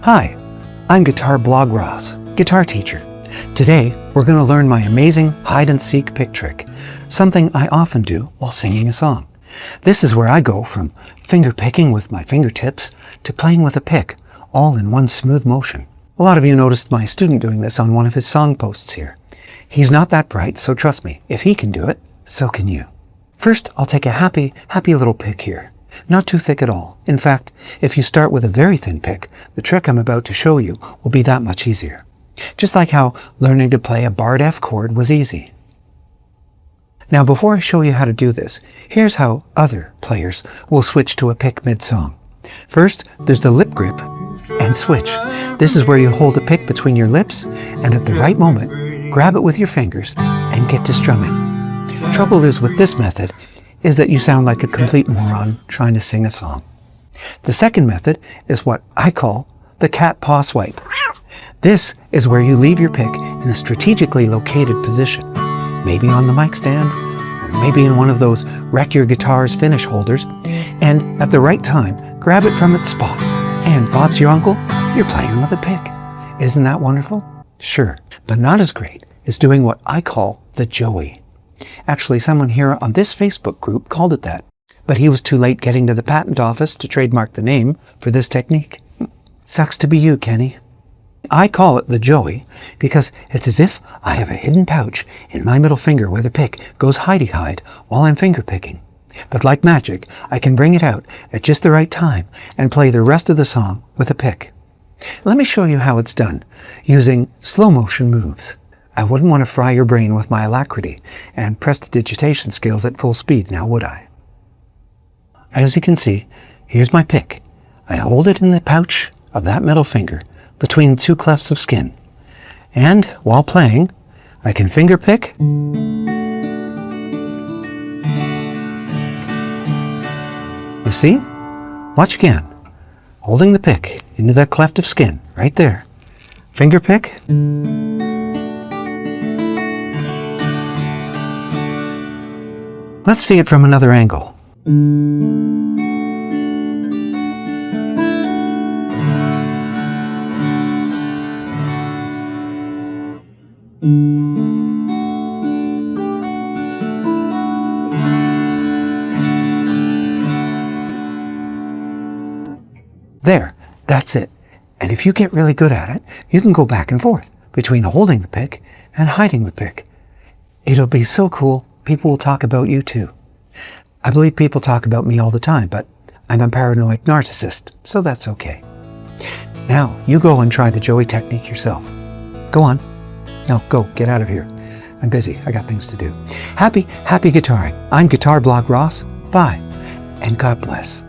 Hi, I'm Guitar Blog Ross, guitar teacher. Today, we're going to learn my amazing hide-and-seek pick trick, something I often do while singing a song. This is where I go from finger picking with my fingertips to playing with a pick, all in one smooth motion. A lot of you noticed my student doing this on one of his song posts here. He's not that bright, so trust me, if he can do it, so can you. First, I'll take a happy little pick here. Not too thick at all. In fact, if you start with a very thin pick, the trick I'm about to show you will be that much easier. Just like how learning to play a barred F chord was easy. Now, before I show you how to do this, here's how other players will switch to a pick mid-song. First, there's the lip grip and switch. This is where you hold a pick between your lips and at the right moment, grab it with your fingers and get to strumming. Trouble is with this method is that you sound like a complete moron trying to sing a song. The second method is what I call the cat paw swipe. This is where you leave your pick in a strategically located position, maybe on the mic stand, or maybe in one of those wreck your guitar's finish holders, and at the right time, grab it from its spot. And Bob's your uncle, you're playing with a pick. Isn't that wonderful? Sure, but not as great as doing what I call the Joey. Actually, someone here on this Facebook group called it that, but he was too late getting to the patent office to trademark the name for this technique. Sucks to be you, Kenny. I call it the Joey because it's as if I have a hidden pouch in my middle finger where the pick goes hidey-hide while I'm finger picking. But like magic, I can bring it out at just the right time and play the rest of the song with a pick. Let me show you how it's done using slow motion moves. I wouldn't want to fry your brain with my alacrity and prestidigitation skills at full speed, now would I? As you can see, here's my pick. I hold it in the pouch of that middle finger between the two clefts of skin. And while playing, I can finger pick, you see? Watch again. Holding the pick into that cleft of skin, right there. Finger pick. Let's see it from another angle. There, that's it. And if you get really good at it, you can go back and forth between holding the pick and hiding the pick. It'll be so cool, people will talk about you too. I believe people talk about me all the time, but I'm a paranoid narcissist, so that's okay. Now, you go and try the Joey technique yourself. Go on. No, go, get out of here. I'm busy, I got things to do. Happy guitaring. I'm Guitar Blog Ross. Bye, and God bless.